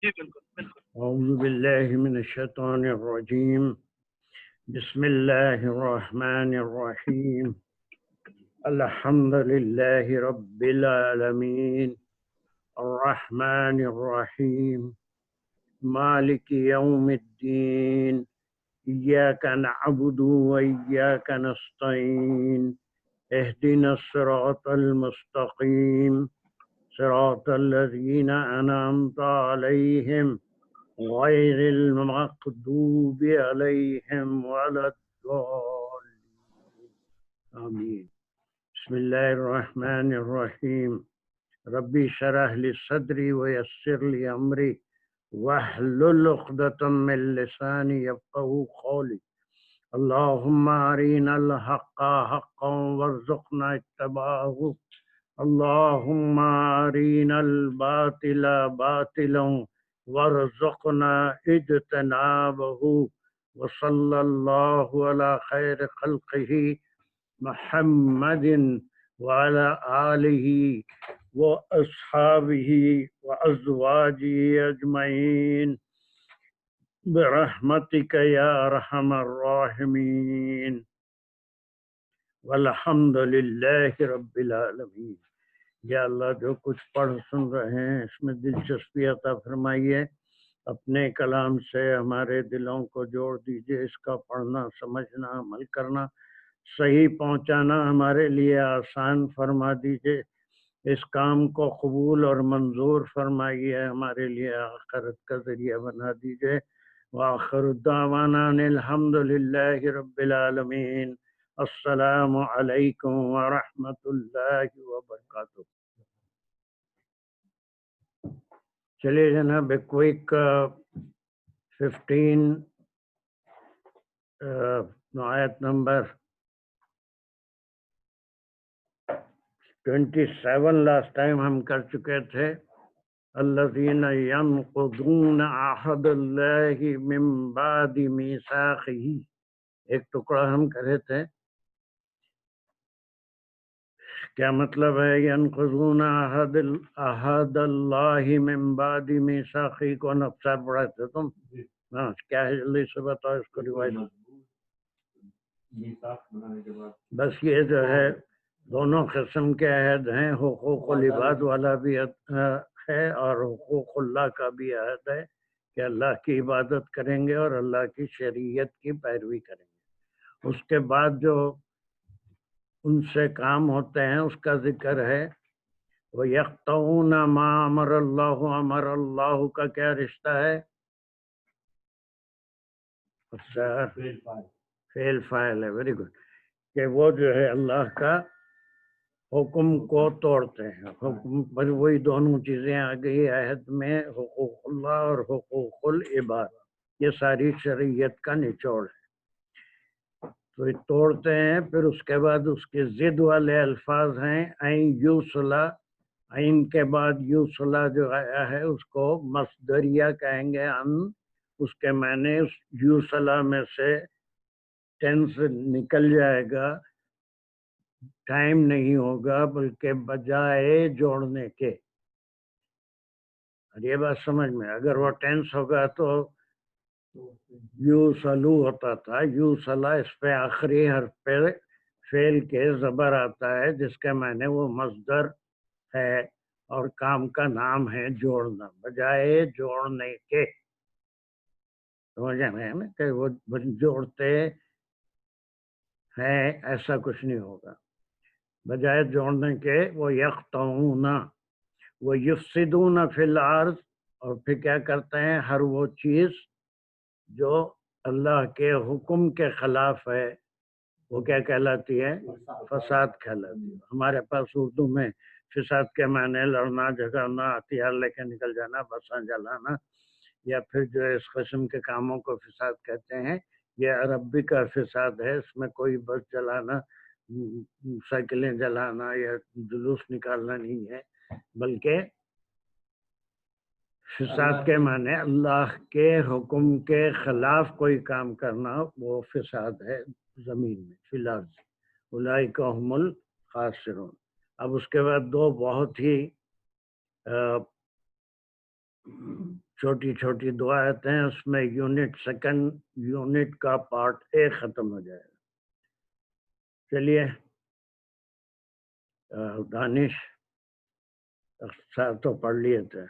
جی بالکل بالکل. اعوذ باللہ من الشیطان الرجیم بسم اللہ الرحمن الرحیم الحمد للہ رب العالمین الرحمن الرحیم مالک یوم الدین ایاک نعبد وایاک نستعین اهدنا الصراط المستقیم صراط الذین انعمت علیہم غیر المغضوب علیہم ولا الضالین آمین. بسم اللہ الرحمن الرحیم ربی اشرح لی صدری ویسر لی امری واحلل عقدۃ من لسانی یفقہوا قولی. اللہم ارنا الحق حقا وارزقنا اتباعہ اللہم ارنا الباطل باطلا وارزقنا اجتنابہ وصلی اللہ علی خیر خلقہ محمد وعلی آلہ واصحابہ وازواجہ اجمعین برحمتک یا ارحم الراحمین والحمد للہ رب العالمین. یا اللہ جو کچھ پڑھ سن رہے ہیں اس میں دلچسپی عطا فرمائیے، اپنے کلام سے ہمارے دلوں کو جوڑ دیجیے، اس کا پڑھنا سمجھنا عمل کرنا صحیح پہنچانا ہمارے لیے آسان فرما دیجیے، اس کام کو قبول اور منظور فرمائیے، ہمارے لیے آخرت کا ذریعہ بنا دیجیے. وآخر دعوانا ان الحمد للہ رب العالمین. السلام علیکم ورحمۃ اللہ وبرکاتہ. چلیے جناب ایک کوئک 15 آیت نمبر 27 لاسٹ ٹائم ہم کر چکے تھے. الذین ینقضون عہد اللہ من بعد میثاقہ، ایک ٹکڑا ہم کرے تھے. کیا مطلب ہے ینقضون عہد اللہ من بعد میثاقہ کو نفسار پڑھا تھے تم؟ ہاں کیا ہے جلدی سے بتاؤ اس کو روایت. بس یہ جو ہے دونوں قسم کے عہد ہیں، حقوق العباد والا بھی ہے اور حقوق اللہ کا بھی عہد ہے کہ اللہ کی عبادت کریں گے اور اللہ کی شریعت کی پیروی کریں گے. اس کے بعد جو ان سے کام ہوتے ہیں اس کا ذکر ہے. وَيَقْطَعُونَ مَا أَمَرَ اللَّهُ أَمَرَ اللَّهُ کا کیا رشتہ ہے؟ فعل فاعل ہے. Very good. کہ وہ جو ہے اللہ کا حکم کو توڑتے ہیں. حکم پر وہی دونوں چیزیں آ گئی عہد میں، حقوق اللہ اور حقوق العباد، یہ ساری شریعت کا نچوڑ ہے. تو یہ توڑتے ہیں. پھر اس کے بعد اس کے ضد والے الفاظ ہیں عین یوصلہ. عین کے بعد یوصلہ جو آیا ہے اس کو مصدریہ کہیں گے. اس کے معنی یوصلہ میں سے ٹینس نکل جائے گا، ٹائم نہیں ہوگا بلکہ بجائے جوڑنے کے. اور یہ بات سمجھ میں، اگر وہ ٹینس ہوگا تو یوصلو ہوتا تھا. یوصلہ اس پہ آخری حرف پہ فعل کے زبر آتا ہے جس کے معنی وہ مصدر ہے اور کام کا نام ہے جوڑنا، بجائے جوڑنے کے. سمجھ میں نا کہ وہ جوڑتے ہیں ایسا کچھ نہیں ہوگا. بجائے جوڑنے کے وہ یقطعون وہ یفسدون فی الارض. اور پھر کیا کرتے ہیں؟ ہر وہ چیز جو اللہ کے حکم کے خلاف ہے وہ کیا کہلاتی ہے؟ فساد کہلاتی ہے. ہمارے پاس اردو میں فساد کے معنی لڑنا جھگڑنا ہتھیار لے کے نکل جانا بساں جلانا یا پھر جو اس قسم کے کاموں کو فساد کہتے ہیں. یہ عربی کا فساد ہے. اس میں کوئی بس جلانا سائیکلیں جلانا یا جلوس نکالنا نہیں ہے، بلکہ فساد کے معنی اللہ کے حکم کے خلاف کوئی کام کرنا، وہ فساد ہے زمین میں فی الارض. اولئک هم الخاسرون. اب اس کے بعد دو بہت ہی چھوٹی چھوٹی دعائیں ہیں، اس میں یونٹ سیکنڈ یونٹ کا پارٹ ایک ختم ہو جائے گا. چلیے دانش تو پڑھ لیے تھے،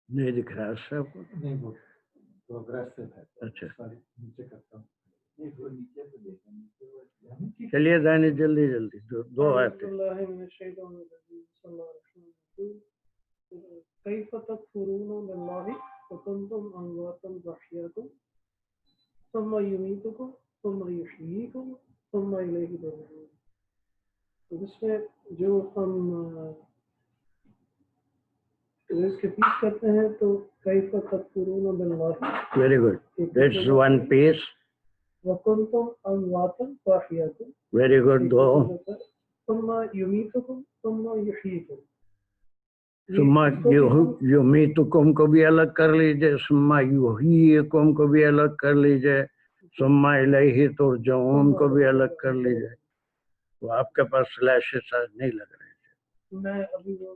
نہیں دکھ رہا سب کو. اچھا چلیے دانش جلدی جلدی دو آتے. كيف تكفرون بالله وكنتم أمواتا فأحياكم ثم يميتكم ثم يحييكم ثم إليه ترجعون. تو اس میں جو ہم اس کے پیس کرتے ہیں تو كيف تكفرون بالله. Very good. That's one piece. وكنتم أمواتا فأحياكم. Very good. دو. ثم يميتكم ثم يحييكم. ثم یمیتکم کو بھی الگ کر لیجئے، ثم یحییکم کو بھی الگ کر لیجئے، ثم الیہ ترجعون کو بھی الگ کر لیجئے. تو آپ کے پاس سلیشز نہیں لگ رہے تھے. میں ابھی وہ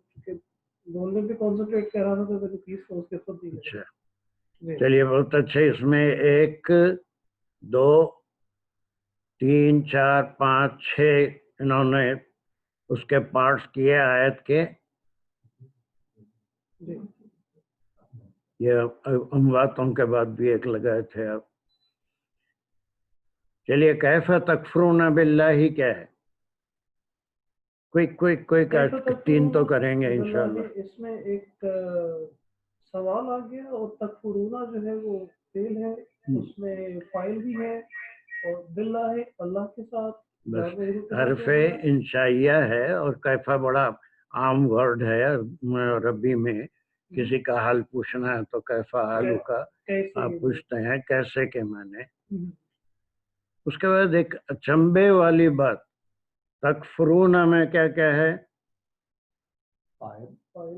بولنے پہ کنسنٹریٹ کر رہا تھا تو پلیز اس کے خود. اچھا چلیے بہت اچھا. اس میں 1 2 3 4 5 6 انہوں نے اس کے پارٹس کیے آیت کے. یہ امواتوں کے بعد بھی ایک لگائے تھے آپ. چلیے کیف تکفرون باللہ کیا ہے؟ کوئی 3 تو کریں گے انشاءاللہ. اس میں ایک سوال آ گیا اور تکفرونا جو ہے وہ فعل ہے، اس میں فاعل بھی ہے اور باللہ اللہ کے ساتھ. بس حرف انشائیہ ہے اور کیفا بڑا عام ورڈ ہے عربی میں. کسی کا حال پوچھنا ہے تو کیفا حالو کا آپ پوچھتے ہیں کیسے کے معنی. اس کے بعد ایک اچنبے والی بات، تکفرون میں کیا کیا ہے؟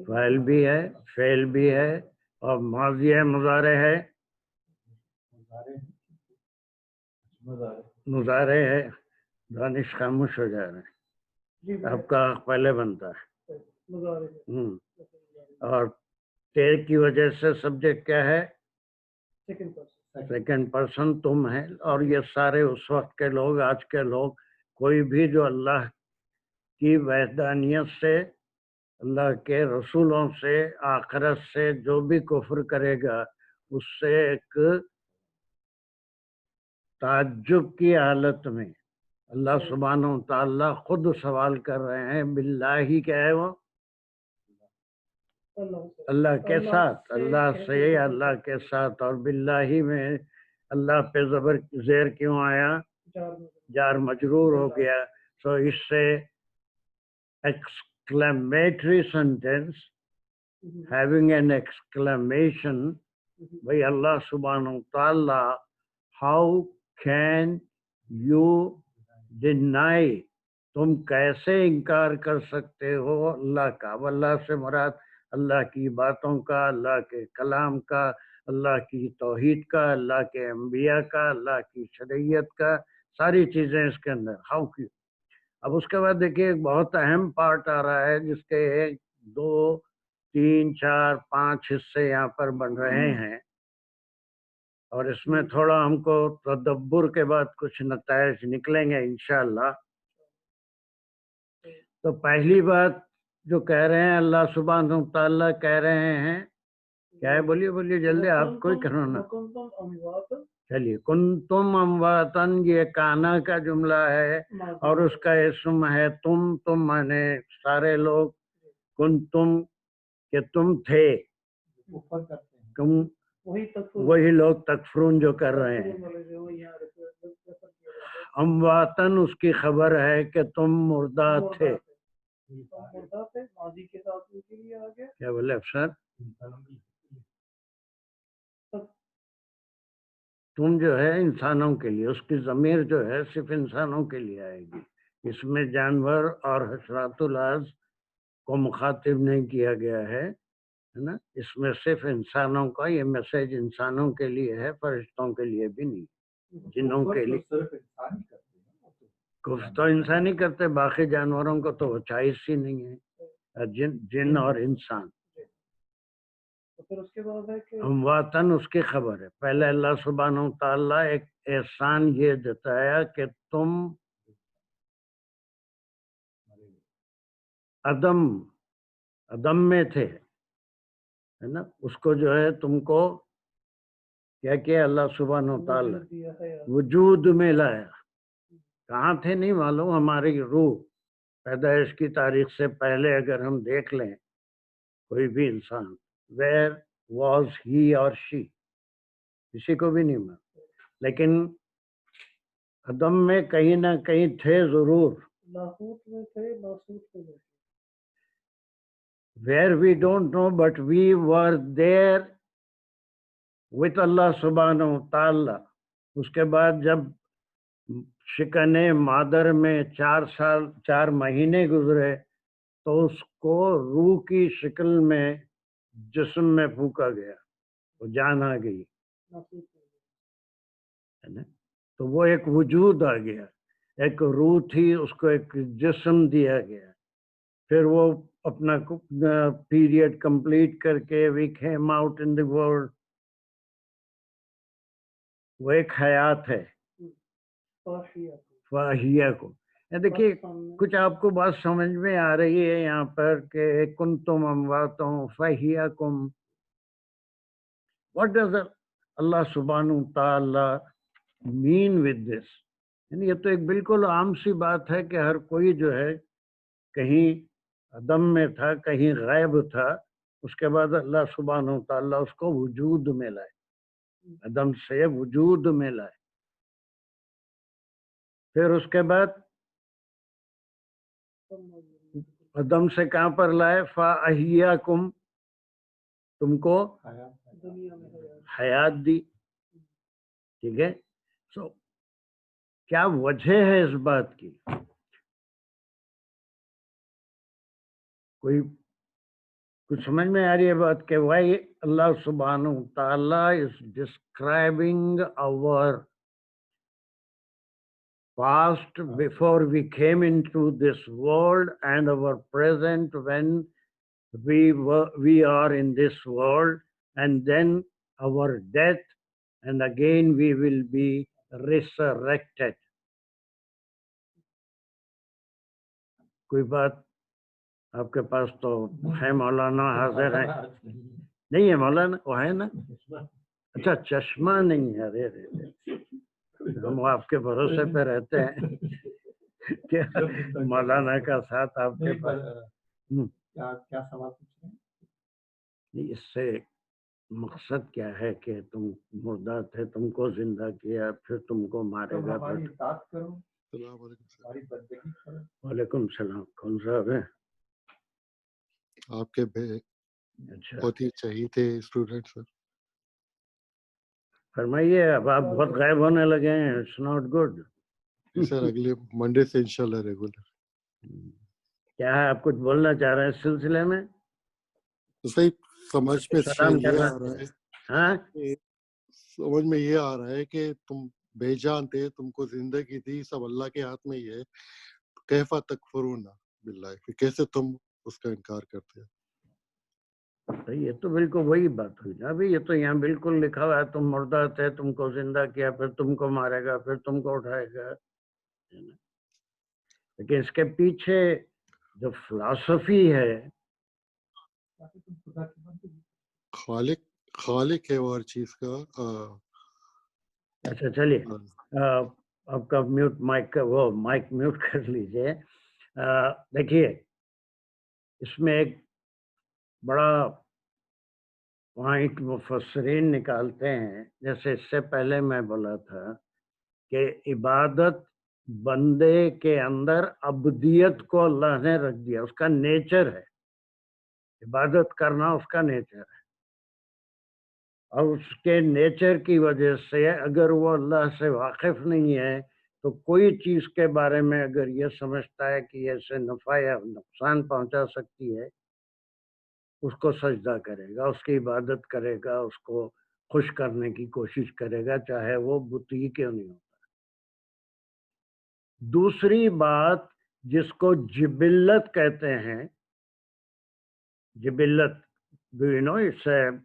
فاعل بھی ہے، فعل بھی ہے اور ماضی ہے، مضارع ہے، مضارع ہے. دانش خاموش ہو جا رہے ہیں، آپ کا پہلے بنتا ہے. اور تیر کی وجہ سے سبجیکٹ کیا ہے؟ سیکنڈ پرسن تم ہے. اور یہ سارے اس وقت کے لوگ، آج کے لوگ، کوئی بھی جو اللہ کی وحدانیت سے، اللہ کے رسولوں سے، آخرت سے جو بھی کفر کرے گا اس سے ایک تعجب کی حالت میں اللہ سبحانہ و تعالیٰ خود سوال کر رہے ہیں. باللہ کیا ہے وہ؟ اللہ کے ساتھ، اللہ سے یا اللہ کے ساتھ. اور باللہ میں اللہ پہ زیر کیوں آیا؟ جار مجرور ہو گیا. سو اس سے exclamatory sentence having an exclamation. بھائی اللہ سبحانہ و تعالیٰ how can you deny، تم کیسے انکار کر سکتے ہو اللہ کا. اللہ سے مراد اللہ کی باتوں کا، اللہ کے کلام کا، اللہ کی توحید کا، اللہ کے انبیاء کا، اللہ کی شریعت کا، ساری چیزیں اس کے اندر. ہاؤ کیوں. اب اس کے بعد دیکھیے ایک بہت اہم پارٹ آ رہا ہے جس کے 1 2 3 4 5 حصے یہاں پر بن رہے ہیں اور اس میں تھوڑا ہم کو تدبر کے بعد کچھ نتائج نکلیں گے انشاءاللہ. تو پہلی بات جو کہہ رہے ہیں اللہ سبحانہ و تعالیٰ کہہ رہے ہیں کیا ہے؟ بولیے جلدی، آپ کوئی کرنا. چلیے کنتم امواتن، یہ کانا کا جملہ ہے اور اس کا اسم ہے تم مانے سارے لوگ. کنتم کہ تم تھے، وہی لوگ تکفرون جو کر رہے ہیں. امواتن اس کی خبر ہے کہ تم مردہ تھے. کیا بولے افسر؟ تم جو ہے انسانوں کے لیے، اس کی ضمیر جو ہے صرف انسانوں کے لیے آئے گی. اس میں جانور اور حشرات الارض کو مخاطب نہیں کیا گیا ہے نا. اس میں صرف انسانوں کا یہ میسج انسانوں کے لیے ہے، فرشتوں کے لیے بھی نہیں، جنوں کے لیے. کفر تو انسان ہی کرتے، باقی جانوروں کو تو وہ چاہیس ہی نہیں ہے. جن اور انسان. تو پھر اس کے بعد ہے کہ امواتن اس کی خبر ہے. پہلے اللہ سبحانہ و تعالیٰ ایک احسان یہ جتایا کہ تم عدم میں تھے، ہے نا. اس کو جو ہے تم کو کیا کیا اللہ سبحانہ و تعالیٰ وجود دیا ہے وجود میں لایا. کہاں تھے نہیں معلوم. ہماری روح پیدائش کی تاریخ سے پہلے اگر ہم دیکھ لیں کوئی بھی انسان، ویئر واز ہی اور شی، کسی کو بھی نہیں معلوم. لیکن عدم میں کہیں نہ کہیں تھے ضرور. لاہوت میں تھے، ناسوت میں تھے. Where we don't know, but we were there with Allah subhanahu wa ta'ala. اس کے بعد جب شکن مادر میں 4 مہینے گزرے تو اس کو روح کی شکل میں جسم میں پھونکا گیا، وہ جان آ گئی، ناسوت میں ہے نا. تو وہ ایک وجود آ گیا. ایک روح تھی، اس کو ایک جسم دیا گیا. پھر وہ اپنا پیریڈ کمپلیٹ کر کے we came out in the world. وہ ایک حیات ہے فاشیہ فاہیہ کو. دیکھیے کچھ آپ کو بات سمجھ میں آ رہی ہے یہاں پر کہ کنتم امواتوں فاہیاکم. واٹ ڈز اللہ سبحانہ تعالی مین ود دس؟ یعنی یہ تو ایک بالکل عام سی بات ہے کہ ہر کوئی جو ہے کہیں عدم میں تھا، کہیں غائب تھا. اس کے بعد اللہ سبحانہ تعالیٰ اس کو وجود میں لائے، عدم سے وجود میں لائے. پھر اس کے بعد عدم سے کہاں پر لائے؟ فَأَحْيَاكُمْ، تم کو دنیا میں ہے. حیات دی. ٹھیک ہے. سو کیا وجہ ہے اس بات کی؟ کوئی کچھ سمجھ میں آ رہی ہے بات کہ وائی اللہ سبحانہ تعالیٰ is describing our past before we came into this world and our present when we are in this world, and then our death, and again we will be resurrected. کوئی بات آپ کے پاس تو ہے؟ مولانا حاضر ہے؟ نہیں ہے مولانا؟ وہ ہے نا. اچھا چشمہ نہیں ہے. ارے ہم آپ کے بھروسے پہ رہتے ہیں کہ مولانا کا ساتھ آپ کے پاس. کیا سوال پوچھ رہے ہیں؟ اس سے مقصد کیا ہے کہ تم مردہ تھے، تم کو زندہ کیا، پھر تم کو مارے گا. ہماری اطاعت کرو، ہماری بندگی کرو. وعلیکم السلام. کون صاحب ہے؟ آپ کے اچھا بہت ہی چہیتے اسٹوڈنٹ سر. فرمائیے. اب آپ بہت غائب ہونے لگے ہیں. It's not good. سر اگلے منڈے سے انشاءاللہ ریگولر. کیا ہے آپ کچھ بولنا چاہ رہے ہیں اس سلسلے میں؟ صحیح سمجھ میں سلام یہ کرنا. آ رہا ہے، ہاں سمجھ میں یہ آ رہا ہے کہ تم بے جان تھے، تم کو زندگی دی، سب اللہ کے ہاتھ میں ہی ہے. کیفا تکفرون باللہ، کہ کیسے تم اس کا انکار کرتے ہیں. یہ تو بالکل وہی بات ہوئی نا. ابھی یہ تو یہاں بالکل لکھا ہوا ہے تم مردہ تھے، تم کو زندہ کیا، پھر تم کو مارے گا، پھر تم کو اٹھائے گا. لیکن اس کے پیچھے جو فلسفی ہے، خالق ہے وہ ہر چیز کا. اچھا چلیے آپ کا میوٹ مائک، وہ مائک میوٹ کر لیجئے. دیکھیے اس میں ایک بڑا پوائنٹ مفسرین نکالتے ہیں. جیسے اس سے پہلے میں بولا تھا کہ عبادت بندے کے اندر عبدیت کو اللہ نے رکھ دیا، اس کا نیچر ہے. عبادت کرنا اس کا نیچر ہے، اور اس کے نیچر کی وجہ سے اگر وہ اللہ سے واقف نہیں ہے تو کوئی چیز کے بارے میں اگر یہ سمجھتا ہے کہ یہ اسے نفع یا نقصان پہنچا سکتی ہے، اس کو سجدہ کرے گا، اس کی عبادت کرے گا، اس کو خوش کرنے کی کوشش کرے گا، چاہے وہ بت ہی کیوں نہیں ہوتا. دوسری بات جس کو جبلت کہتے ہیں، Jibillat, do you know it's a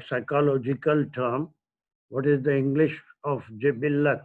psychological term? What is the English of jibillat?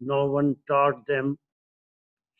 No one taught them.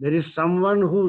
There is someone who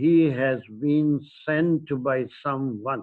he has been sent by someone।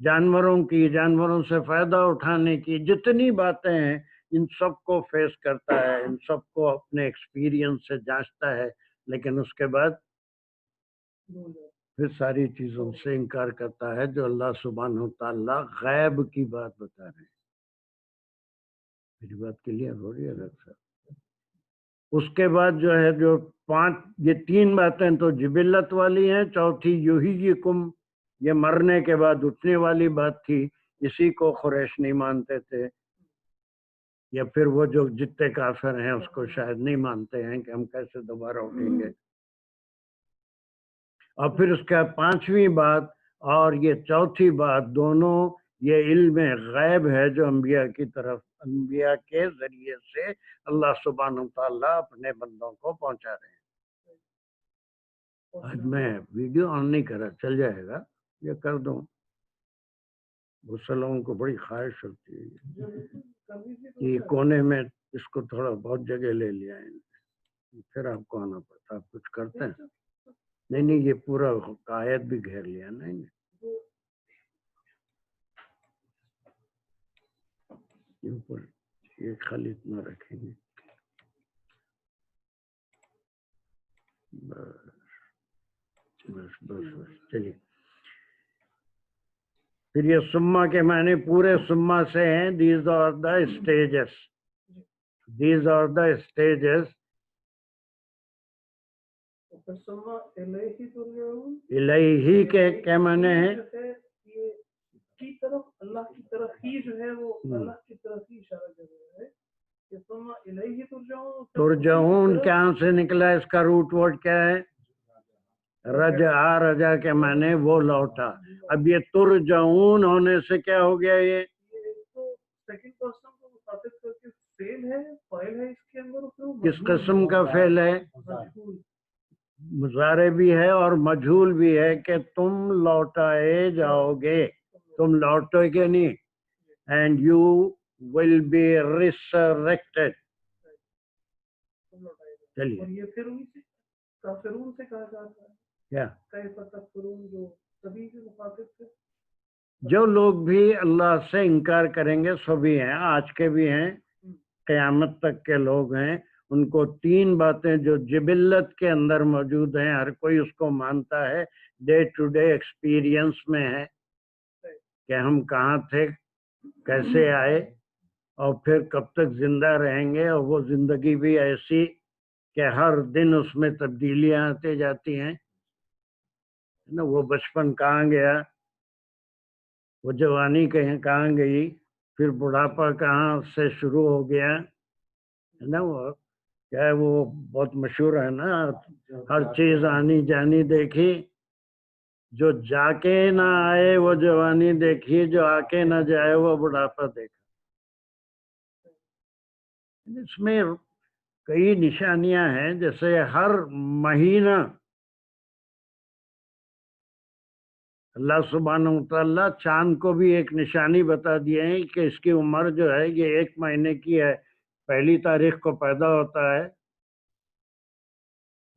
جانوروں کی، جانوروں سے فائدہ اٹھانے کی جتنی باتیں ہیں ان سب کو فیس کرتا ہے، ان سب کو اپنے ایکسپیرینس سے جانچتا ہے، لیکن اس کے بعد پھر ساری چیزوں سے انکار کرتا ہے جو اللہ سبحانہ وتعالیٰ غیب کی بات بتا رہے ہیں۔ میری بات کلیئر ہو رہی ہے ڈاکٹر صاحب؟ اس کے بعد جو ہے جو یہ 3 باتیں تو جبلت والی ہیں، چوتھی یحییکم یہ مرنے کے بعد اٹھنے والی بات تھی، اسی کو قریش نہیں مانتے تھے، یا پھر وہ جو جتنے کافر ہیں اس کو شاید نہیں مانتے ہیں کہ ہم کیسے دوبارہ اٹھیں گے۔ اور پھر اس کا 5ویں بات اور یہ چوتھی بات دونوں یہ علم غیب ہے جو انبیاء کی طرف، انبیاء کے ذریعے سے اللہ سبحانہ وتعالیٰ اپنے بندوں کو پہنچا رہے ہیں۔ آج میں ویڈیو آن نہیں کرا، چل جائے گا یہ کر دوں، بہت سے لوگوں کو بڑی خواہش ہوتی ہے کہ کونے میں اس کو تھوڑا بہت جگہ لے لیا ہے، پھر آپ کو آنا پڑتا، آپ کچھ کرتے ہیں؟ نہیں یہ پورا آیت بھی گھیر لیا نہیں، اوپر یہ خالی اتنا رکھیں گے بس چلیے۔ پھر یہ سما کے معنی پورے سما سے ہیں، these are the stages, these are the stages. الہی کے کیا معنی ہیں؟ کی طرف، اللہ کی طرف ہی جو ہے وہ اللہ کی طرف ہی اشارہ کر رہا ہے کہ ثم الیہ ترجعون کہاں سے نکلا، اس کا روٹ ورڈ کیا ہے؟ رجع، رجع کے معنی وہ لوٹا۔ اب یہ ترجعون ہونے سے کیا ہو گیا؟ یہ تو سیکنڈ پرسن کو مخاطب کر کے فعل ہے، فاعل ہے اس کے اندر، کس قسم کا فعل ہے؟ مضارع بھی ہے اور مجہول بھی ہے کہ تم لوٹائے جاؤ گے، تم لوٹو گے نہیں، and you will be resurrected۔ چلیے اور یہ پھر ان سے کافرون سے کہا جاتا ہے کیا؟ کیف تکفرون، جو سبھی کے مخاطب سے جو لوگ بھی اللہ سے انکار کریں گے سبھی ہیں، آج کے بھی ہیں، قیامت تک کے لوگ ہیں، ان کو 3 باتیں جو جبلت کے اندر موجود ہیں، ہر کوئی اس کو مانتا ہے، ڈے ٹو ڈے ایکسپیرینس میں ہے کہ ہم کہاں تھے، کیسے آئے، اور پھر کب تک زندہ رہیں گے، اور وہ زندگی بھی ایسی کہ ہر دن اس میں تبدیلیاں آتی جاتی ہیں نا۔ وہ بچپن کہاں گیا، وہ جوانی کہاں گئی، پھر بڑھاپا کہاں سے شروع ہو گیا ہے نا۔ وہ کیا ہے، وہ بہت مشہور ہے نا، ہر چیز آنی جانی دیکھی، جو جا کے نہ آئے وہ جوانی دیکھی، جو آ کے نہ جائے وہ بڑھاپا دیکھا۔ اس میں کئی نشانیاں ہیں، جیسے ہر مہینہ اللہ سبحانہ وتعالیٰ چاند کو بھی ایک نشانی بتا دیے ہیں کہ اس کی عمر جو ہے یہ 1 مہینے کی ہے، 1 تاریخ کو پیدا ہوتا ہے،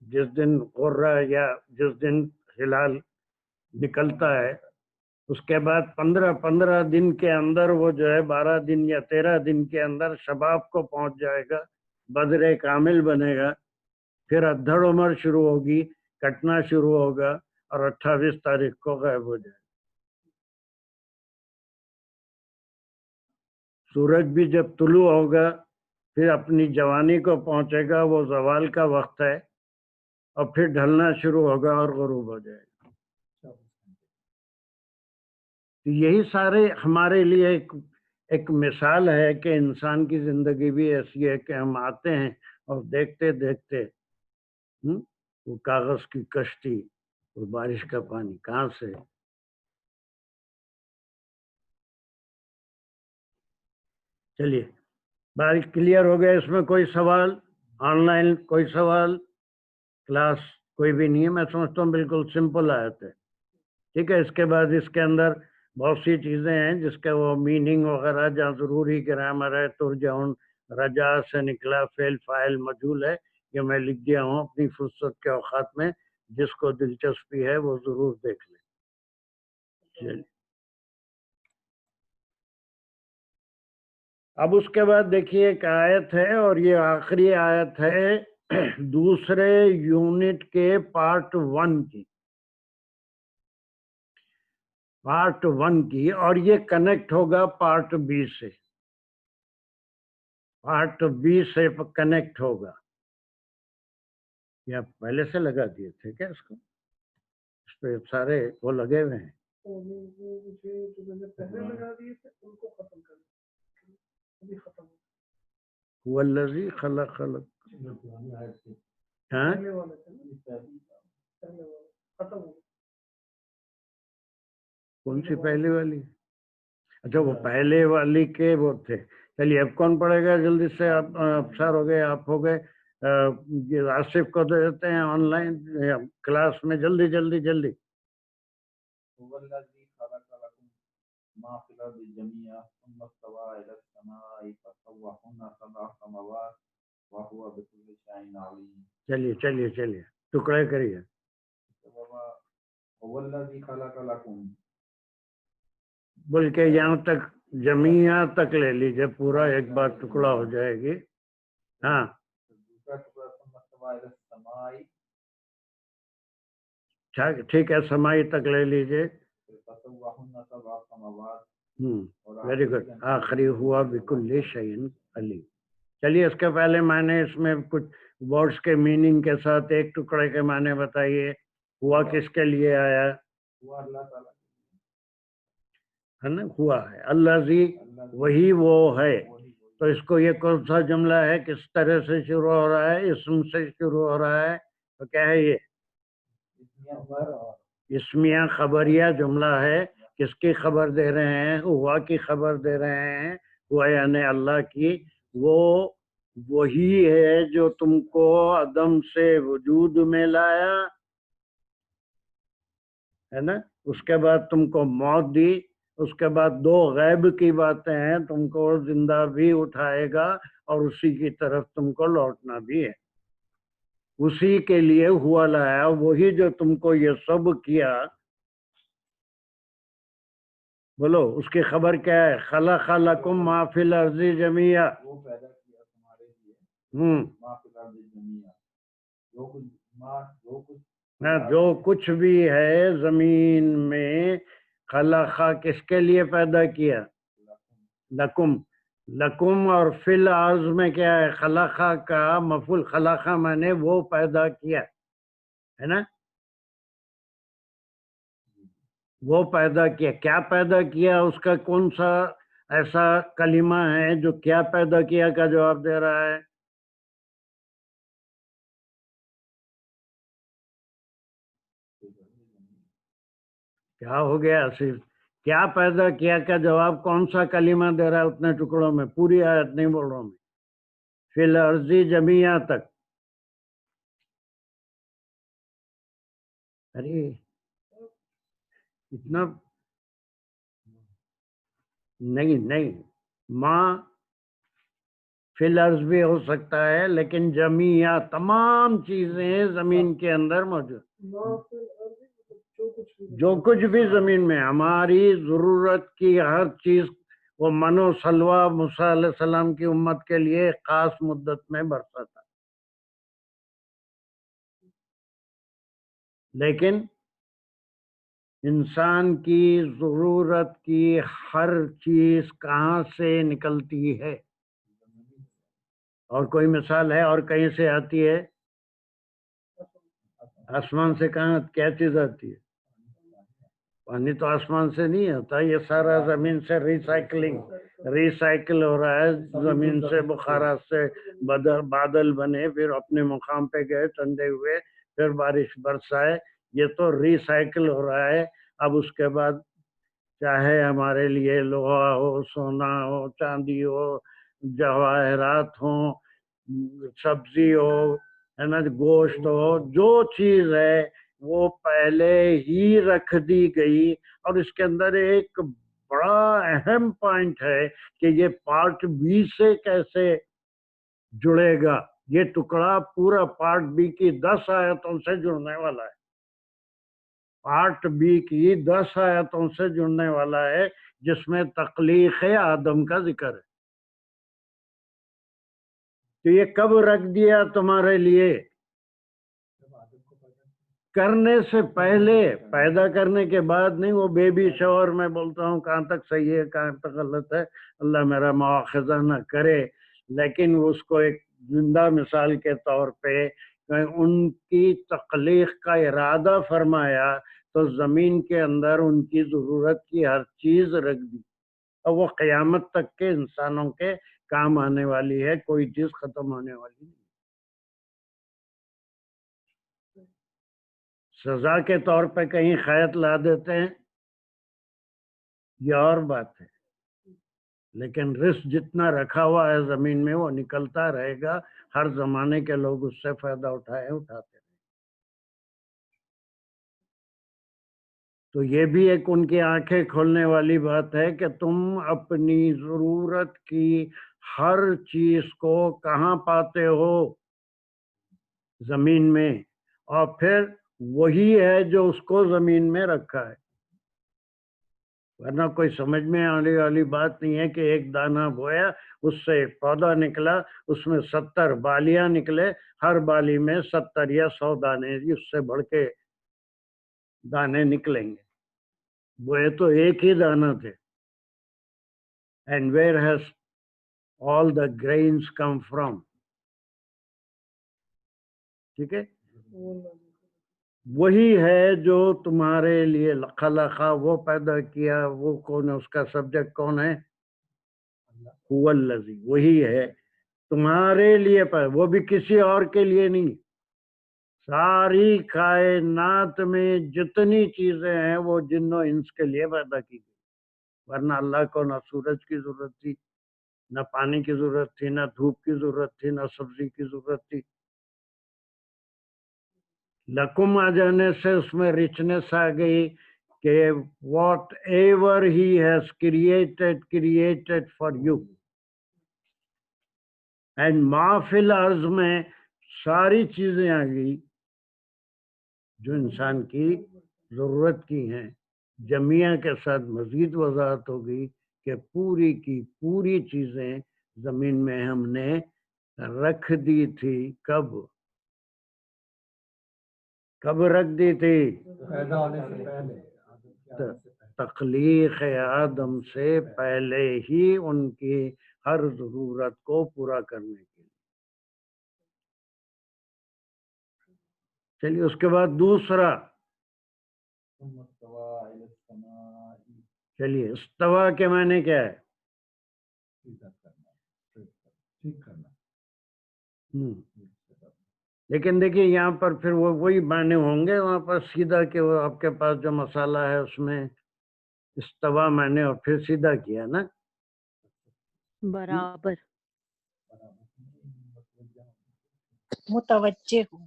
جس دن غرہ یا جس دن ہلال نکلتا ہے، اس کے بعد 15 دن کے اندر وہ جو ہے 12 دن یا 13 دن کے اندر شباب کو پہنچ جائے گا، بدر کامل بنے گا، پھر ادھڑ عمر شروع ہوگی، کٹنا شروع ہوگا، اور 28 تاریخ کو غائب ہو جائے گا۔ سورج بھی جب طلوع ہوگا پھر اپنی جوانی کو پہنچے گا، وہ زوال کا وقت ہے، اور پھر ڈھلنا شروع ہوگا اور غروب ہو جائے گا۔ تو یہی سارے ہمارے لیے ایک مثال ہے کہ انسان کی زندگی بھی ایسی ہے کہ ہم آتے ہیں اور دیکھتے دیکھتے وہ کاغذ کی کشتی، وہ بارش کا پانی کہاں سے۔ چلیے بارش کلیئر ہو گیا، اس میں کوئی سوال؟ آن لائن کوئی سوال؟ کلاس کوئی بھی نہیں ہے؟ میں سمجھتا ہوں بالکل سمپل آیت ہے، ٹھیک ہے۔ اس کے بعد اس کے اندر بہت سی چیزیں ہیں جس کا وہ میننگ وغیرہ، جہاں ضروری گرامر ہے، ترجعون رجع سے نکلا، فعل فاعل مجہول ہے، یہ میں لکھ دیا ہوں، اپنی فرصت کے اوقات میں جس کو دلچسپی ہے وہ ضرور دیکھ لیں۔ چلیے اب اس کے بعد دیکھیے ایک آیت ہے اور یہ آخری آیت ہے دوسرے یونٹ کے پارٹ 1 کی، پارٹ 1 کی، اور یہ کنیکٹ ہوگا پارٹ بی سے، پارٹ بی سے کنیکٹ ہوگا۔ یہ آپ پہلے سے لگا دیے تھے کیا اس کو؟ اس پہ سارے وہ لگے ہوئے ہیں۔ وہ مجھے جو میں نے پہلے لگا دیے تھے ان کو ختم کر دیا، ابھی ختم ہو گیا۔ هو الذی خلق ہاں پہلے والے تھے نا، پہلے والے ختم ہو گئے۔ کون سی پہلی والی؟ اچھا وہ پہلے والی کے وہ تھے۔ چلیے اب کون پڑھے گا جلدی سے؟ آپ افسر ہو گئے، آپ ہو گئے، یہ آصف کو دے دیتے ہیں آن لائن کلاس میں، جلدی جلدی جلدی۔ هو الذي خلق لكم ما في الأرض جميعا ثم استوى إلى السماء فسواهن سبع سماوات وهو بكل شيء عليم۔ چلیے چلیے چلیے ٹکڑے کریے۔ هو الذي خلق لكم، بول کے یہاں تک جميعا تک لے لیجیے، پورا ایک بار ٹکڑا ہو جائے گی۔ ہاں دوسرا ٹکڑا ثم استوى إلى السماء، ٹھیک ہے، سمائی تک لے لیجیے۔ فسواهن سبع سماوات، ویری گڈ، آخری ہوا بکل شیء علیم۔ چلیے اس کے پہلے میں نے اس میں کچھ ورڈز کے میننگ کے ساتھ ایک ٹکڑے کے معنی بتائیے۔ ہوا کس کے لیے آیا ہوا اللہ تعالیٰ ہے نا؟ ہوا ہے الذی، وہی وہ ہے۔ تو اس کو یہ کون سا جملہ ہے، کس طرح سے شروع ہو رہا ہے؟ اسم سے شروع ہو رہا ہے، تو کیا ہے یہ؟ اسمیہ خبریہ جملہ ہے۔ کس کی خبر دے رہے ہیں؟ ہوا کی خبر دے رہے ہیں۔ ہوا یعنی اللہ کی، وہ وہی ہے جو تم کو عدم سے وجود میں لایا ہے نا، اس کے بعد تم کو موت دی، اس کے بعد دو غیب کی باتیں ہیں، تم کو زندہ بھی اٹھائے گا اور اسی کی طرف تم کو لوٹنا بھی ہے۔ اسی کے لیے ہوا لایا، وہی جو تم کو یہ سب کیا۔ بولو اس کی خبر کیا ہے؟ خلق لکم ما فی الارض جميعا، وہ پیدا کیا تمہارے لیے ما فی الارض جميعا، جو کچھ بھی ہے زمین میں، خلقہ کس کے لیے پیدا کیا؟ لکم، لکم، اور فی الارض میں کیا ہے؟ خلقہ کا مفعول، خلقہ میں نے وہ پیدا کیا ہے نا، وہ پیدا کیا۔ کیا پیدا کیا؟ اس کا کون سا ایسا کلمہ ہے جو کیا پیدا کیا کا جواب دے رہا ہے؟ کیا ہو گیا صرف کیا پیدا کیا کا جواب کون سا کلمہ دے رہا ہے اتنے ٹکڑوں میں؟ پوری آیت نہیں بول رہا ہوں میں، فی الارض جميعا تک۔ ارے اتنا نہیں، ماں فی الارض بھی ہو سکتا ہے، لیکن جميعا تمام چیزیں زمین کے اندر موجود، ما فی الارض جو کچھ بھی جو کچھ بھی زمین میں ہماری ضرورت کی ہر چیز، وہ من و سلوہ موسیٰ علیہ السلام کی امت کے لیے ایک خاص مدت میں برسا تھا، لیکن انسان کی ضرورت کی ہر چیز کہاں سے نکلتی ہے؟ اور کوئی مثال ہے اور کہیں سے آتی ہے؟ آسمان سے کہاں کیا چیز آتی ہے؟ پانی تو آسمان سے نہیں آتا، یہ سارا زمین سے ریسائکل ہو رہا ہے، زمین سے بخارات سے بادل بنے، پھر اپنے مقام پہ گئے، ٹھنڈے ہوئے، پھر بارش برسائے، یہ تو ریسائکل ہو رہا ہے۔ اب اس کے بعد چاہے ہمارے لیے لوہا ہو، سونا ہو، چاندی ہو، جواہرات ہوں، سبزی ہو، ہے نا، گوشت ہو، جو چیز ہے وہ پہلے ہی رکھ دی گئی۔ اور اس کے اندر ایک بڑا اہم پوائنٹ ہے کہ یہ پارٹ بی سے کیسے جڑے گا۔ یہ ٹکڑا پورا پارٹ بی کی 10 آیتوں سے جڑنے والا ہے، پارٹ بی کی 10 آیتوں سے جڑنے والا ہے، جس میں تخلیق آدم کا ذکر ہے۔ تو یہ کب رکھ دیا تمہارے لیے؟ کرنے سے پہلے، پیدا کرنے کے بعد نہیں. وہ بیبی شاور میں بولتا ہوں کہاں تک صحیح ہے کہاں تک غلط ہے، اللہ میرا مواخذہ نہ کرے، لیکن اس کو ایک زندہ مثال کے طور پہ ان کی تخلیق کا ارادہ فرمایا تو زمین کے اندر ان کی ضرورت کی ہر چیز رکھ دی، اور وہ قیامت تک کے انسانوں کے کام آنے والی ہے، کوئی چیز ختم ہونے والی نہیں. سزا کے طور پہ کہیں خیط لا دیتے ہیں یہ اور بات ہے، لیکن رزق جتنا رکھا ہوا ہے زمین میں وہ نکلتا رہے گا، ہر زمانے کے لوگ اس سے فائدہ اٹھاتے رہے. تو یہ بھی ایک ان کی آنکھیں کھولنے والی بات ہے کہ تم اپنی ضرورت کی ہر چیز کو کہاں پاتے ہو؟ زمین میں، اور پھر وہی ہے جو اس کو زمین میں رکھا ہے. ورنہ کوئی سمجھ میں آنے والی بات نہیں ہے کہ ایک دانہ بویا، اس سے ایک پودا نکلا، اس میں 70 بالیاں نکلے، ہر بالی میں 70 یا 100 دانے، اس سے بڑھ کے دانے نکلیں گے. بوئے تو ایک ہی دانہ تھے. And where has all the grains come from؟ ٹھیک ہے، وہی ہے جو تمہارے لیے خلق، وہ پیدا کیا. وہ کون ہے؟ اس کا سبجیکٹ کون ہے؟ هو الذی، وہی ہے تمہارے لیے وہ بھی کسی اور کے لیے نہیں. ساری کائنات میں جتنی چیزیں ہیں وہ جن و انس کے لیے پیدا کی گئی، ورنہ اللہ کو نہ سورج کی ضرورت تھی، نہ پانی کی ضرورت تھی، نہ دھوپ کی ضرورت تھی، نہ سبزی کی ضرورت تھی. لکم آ جانے سے اس میں ریچنس آ گئی کہ what ever he has created for you. And ما فی الارض میں ساری چیزیں آ گئی جو انسان کی ضرورت کی ہیں. جمعیہ کے ساتھ مزید وضاحت ہو گئی کہ پوری کی پوری چیزیں زمین میں ہم نے رکھ دی تھی. کب رکھ دی تھی؟ پیدا ہونے سے پہلے. تخلیق آدم سے پہلے ہی ان کی ہر ضرورت کو پورا کرنے کے لیے. چلیے اس کے بعد دوسرا، چلیے استوا کے معنی کیا ہے؟ ٹھیک کرنا. لیکن دیکھیے یہاں پر پھر وہی معنی ہوں گے وہاں پر سیدھا کہ وہ آپ کے پاس جو مسئلہ ہے اس میں استوا معنی اور پھر سیدھا کیا نا برابر متوجہ ہوں.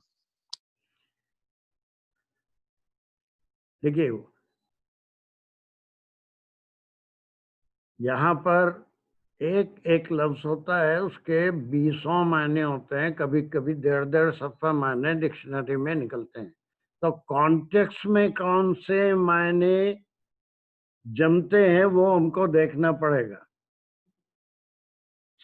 دیکھیے یہاں پر ایک لفظ ہوتا ہے اس کے 20 معنی ہوتے ہیں، کبھی کبھی 1.5 صفحہ معنی ڈکشنری میں نکلتے ہیں. تو کانٹیکس میں کون سے معنی جمتے ہیں وہ ہم کو دیکھنا پڑے گا.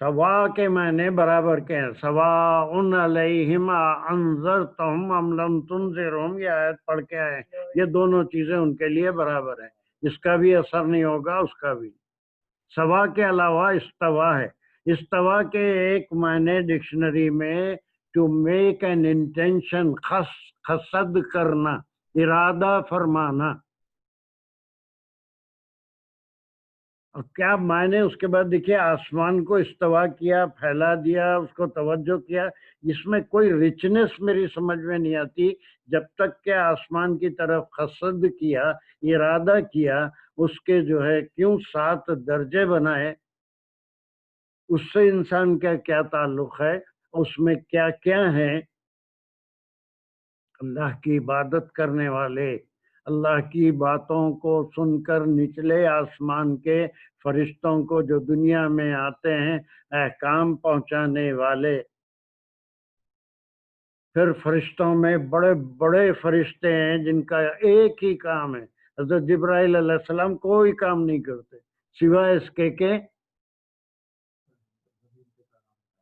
سوا کے معنی برابر کے ہیں. سواء علیہم انذرتہم ام لم تنذرہم، یہ آیت پڑھ کے آئے، یہ دونوں چیزیں ان کے لیے برابر ہیں، اس کا بھی اثر نہیں ہوگا اس کا بھی. سوا کے علاوہ استوا ہے. استوا کے ایک معنی ڈکشنری میں ٹو میک این انٹینشن، قصد کرنا، ارادہ فرمانا. اور کیا معنی اس کے بعد دیکھیے آسمان کو استوا کیا، پھیلا دیا، اس کو توجہ کیا. اس میں کوئی ریچنس میری سمجھ میں نہیں آتی جب تک کہ آسمان کی طرف قصد کیا، ارادہ کیا، اس کے جو ہے کیوں 7 درجے بنائے، اس سے انسان کا کیا تعلق ہے، اس میں کیا کیا ہے. اللہ کی عبادت کرنے والے، اللہ کی باتوں کو سن کر نچلے آسمان کے فرشتوں کو جو دنیا میں آتے ہیں احکام پہنچانے والے. پھر فرشتوں میں بڑے بڑے فرشتے ہیں جن کا ایک ہی کام ہے. حضرت جبرائیل علیہ السلام کوئی کام نہیں کرتے سوائے اس کے کہ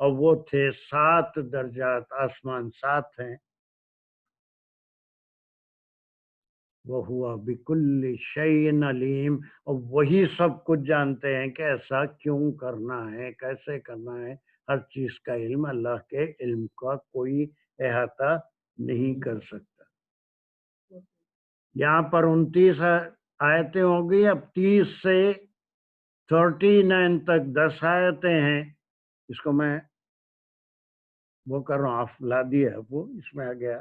اور وہ تھے 7 درجات، آسمان 7 ہیں. وَهُوَ بِكُلِّ شَيْءٍ عَلِيمٌ، اور وہی سب کچھ جانتے ہیں کہ ایسا کیوں کرنا ہے، کیسے کرنا ہے. ہر چیز کا علم، اللہ کے علم کا کوئی احاطہ نہیں کر سکتا. یہاں پر 29 آیتیں ہو گئی. اب 30 سے 39 تک 10 آیتیں ہیں. اس کو میں وہ کر رہا ہوں، آپ لا دیا وہ اس میں آ گیا.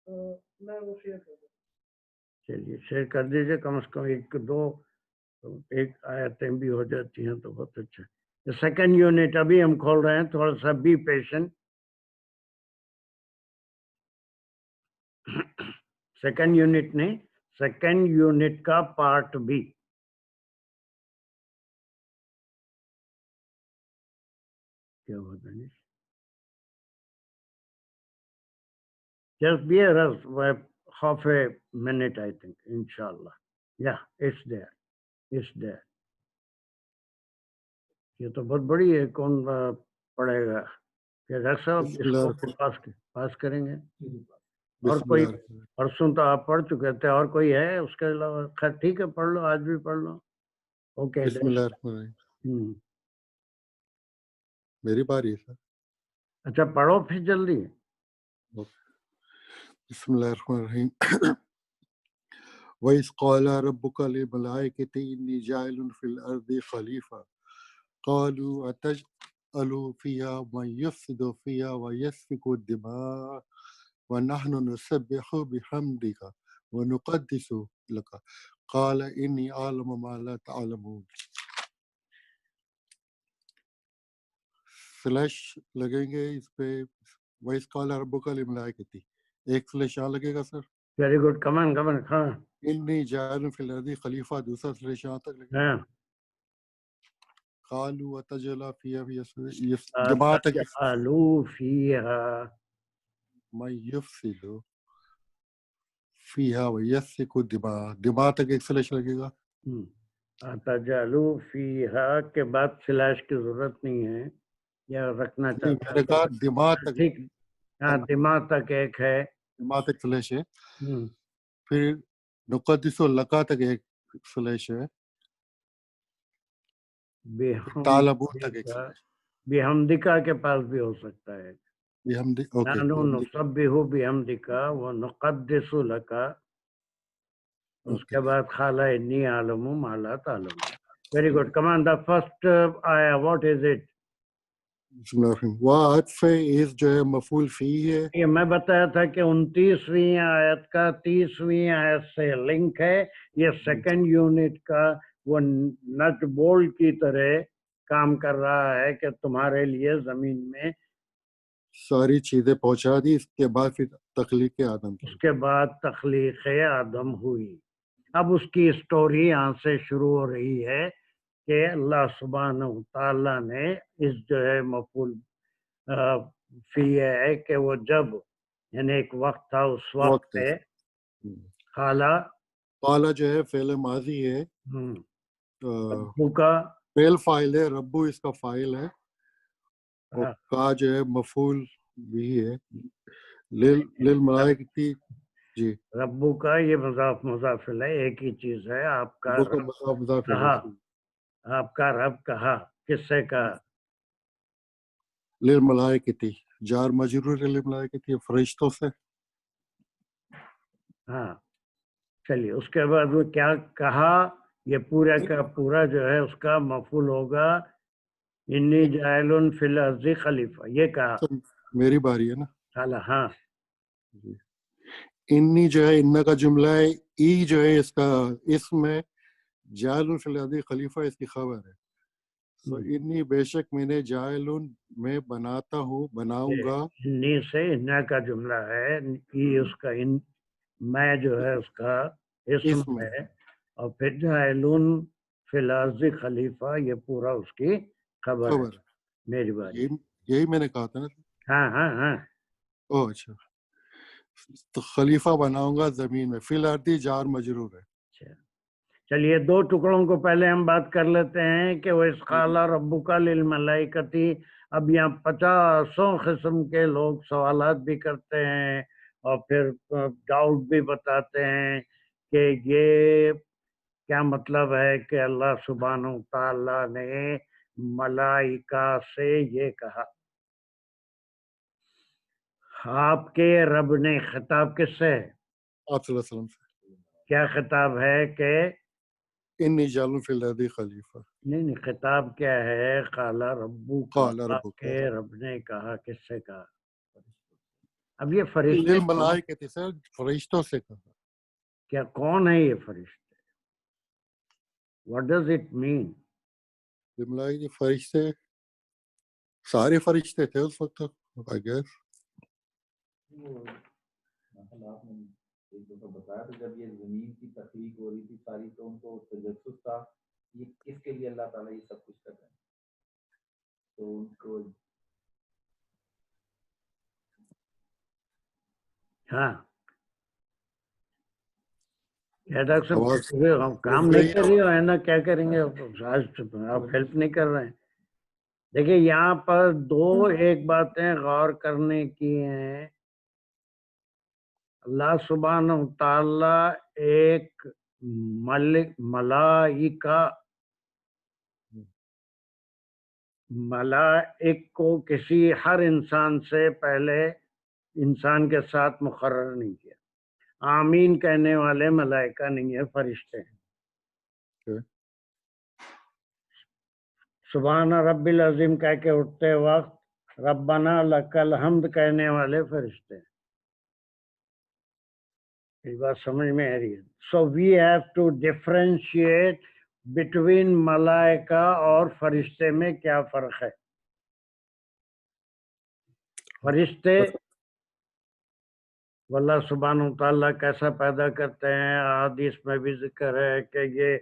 میں وہ شیئر کر دوں. چلیے شیئر کر دیجیے، کم از کم 1-2 آیتیں بھی ہو جاتی ہیں تو بہت اچھا. سیکنڈ یونٹ ابھی ہم کھول رہے ہیں، تھوڑا سا بی پیشنٹ. سیکنڈ یونٹ نہیں، سیکنڈ یونٹ کا پارٹ بی. کیا ہوا دانش؟ Just be a half a minute, I think, inshallah. Yeah, it's there. It's there. یہ تو بہت بڑی ہے، کون پڑھے گا؟ کیا ڈاکٹر صاحب اس کو پاس کریں گے؟ اور کوئی پرسوں تو آپ پڑھ چکے تھے، اور کوئی ہے اس کے علاوہ؟ خیر ٹھیک ہے، پڑھ لو، آج بھی پڑھ لو. اوکے، بسم اللہ الرحمن الرحیم. میری باری ہے سر. اچھا پڑھو پھر جلدی. بسم اللہ الرحمن الرحیم. وَإِذْ قَالَ رَبُّكَ لِلْمَلَائِكَةِ إِنِّي جَاعِلٌ فِي الْأَرْضِ خَلِيفَةً قَالُوا أَتَجْعَلُ فِيهَا مَن يُفْسِدُ فِيهَا وَيَسْفِكُ الدِّمَاءَ وَنَحْنُ نُسَبِّحُ بِحَمْدِكَ وَنُقَدِّسُ لَكَ قَالَ إِنِّي أَعْلَمُ مَا لَا تَعْلَمُونَ. سلیش لگیں گے اس پہ. وَإِذْ قَالَ رَبُّكَ لِلْمَلَائِكَةِ، ایک سلیش یہاں لگے گا سر. ویری گڈ، کمان کمان. ہاں، انی جاعل فی الارض خلیفہ، دوسرا سلیش یہاں تک لگے گا. قالوا وتجعل فيها جماعت تجعلوا فيها من يفسد فيها ويسفك الدماء. دماء تک ایک سلیش لگے گا. تجعلوا فيها کے بعد سلیش کی ضرورت نہیں ہے، یا رکھنا چاہتا میں نے کہا دماء تک. ٹھیک، ہاں دماغ تک ایک ہے، دماء تک سلیش ہے. پھر نقدس لکا تک ایک سلیش ہے. بحمدکا کے پاس بھی ہو سکتا ہے. نحن نسبح بحمدک ونقدس لک. اس کے بعد قال انی اعلم ما لا تعلمون. Very good. کمان دا فرسٹ آیا، واٹ از اٹ؟ عطف از جو ہے مفعول فی ہے. یہ میں بتایا تھا کہ 29ویں آیت کا 30ویں آیت سے لنک ہے. یہ سیکنڈ یونٹ کا وہ نٹ بولٹ کی طرح کام کر رہا ہے کہ تمہارے لیے زمین میں ساری چیزیں پہنچا دی. اس کے بعد پھر تخلیق آدم، اس کے بعد تخلیق آدم ہوئی. اب اس کی اسٹوری یہاں سے شروع ہو رہی ہے کہ اللہ سبحانہ تعالیٰ نے اس جو ہے مفعول فی ہے کہ وہ جب یعنی ایک وقت تھا، اس وقت پہ قالا جو ہے فعل ماضی ہے، ربو کا فعل فاعل ہے، ربو اس کا فاعل ہے، اور کا جو ہے مفعول بھی ہے. للملائکتی، جی ربو کا یہ مضاف مضاف الیہ ایک ہی چیز ہے. آپ کا رب کہا، آپ کا رب کہا، کس سے کہا؟ للملائکتی، جار مجرور للملائکتی، فرشتوں سے. ہاں چلیے، اس کے بعد وہ کیا کہا؟ یہ پورا کا پورا جو ہے اس کا مفعول ہوگا انی جاعل فی الارض خلیفہ. یہ کہا میری باری ہے نا. ہاں انی جو ہے ان کا جملہ ہے، ای جو ہے اس کا اسم ہے، جاعل فی الارض خلیفہ اس کی خبر ہے. تو انی بے شک میں نے جاعل میں بناتا ہوں، بناؤں گا. انی سے انا کا جملہ ہے، ای اس کا میں جو ہے اس کا اسم ہے، اور پھر جاعلون فی الارض خلیفہ یہ پورا اس کی خبر ہے. میری باری. یہی میں نے کہا تھا نا. ہاں ہاں ہاں. او اچھا، تو خلیفہ بناؤں گا زمین میں. فی الارض جار مجرور ہے. چلیے دو ٹکڑوں کو پہلے ہم بات کر لیتے ہیں کہ وَإِذْ قَالَ رَبُّكَ لِلْمَلَائِكَةِ اب یہاں 50 قسم کے لوگ سوالات بھی کرتے ہیں اور پھر ڈاؤٹ بھی بتاتے ہیں کہ یہ کیا مطلب ہے کہ اللہ سبحانہ و تعالیٰ نے ملائکہ سے یہ کہا. آپ کے رب نے خطاب کس سے ہے؟ آپ صلی اللہ علیہ وسلم سے. کیا خطاب ہے کہ انی جعل فی الارض خلیفہ. نہیں خطاب کیا ہے؟ قال ربو کا، قال ربک کہ رب نے کہا. کس سے کہا؟ اب یہ فرشتے للملائکۃ سے، فرشتوں سے کہا. کیا کون ہے یہ فرشتے؟ What does it mean? للملائکۃ فرشتے سارے فرشتے تھے اس وقت آئی گیس. آپ نے ایک دفعہ بتایا تھا جب یہ زمین کی تخلیق ہو رہی تھی ساری تو ان کو تجسس تھا یہ کس کے لیے اللہ تعالیٰ یہ سب کچھ کر رہے ہیں. تو ان کو ہاں کیا ڈاکٹر صاحب کام نہیں کر رہی ہو ہے نا؟ کیا کریں گے آپ ہیلپ نہیں کر رہے ہیں. دیکھیے یہاں پر ایک باتیں غور کرنے کی ہیں. اللہ سبحانہ و تعالی ایک ملائک کو کسی ہر انسان سے پہلے انسان کے ساتھ مقرر نہیں کیا. آمین کہنے والے ملائکہ نہیں ہے، فرشتے ہیں. سبحان رب العظیم کہہ کے اٹھتے وقت ربنا لک الحمد کہنے والے فرشتے ہیں. یہ بات سمجھ میں آ رہی ہے؟ So we have to differentiate between ملائکہ اور فرشتے میں کیا فرق ہے. فرشتے اللہ سبحانہ و تعالیٰ کیسا پیدا کرتے ہیں، حدیث میں بھی ذکر ہے کہ یہ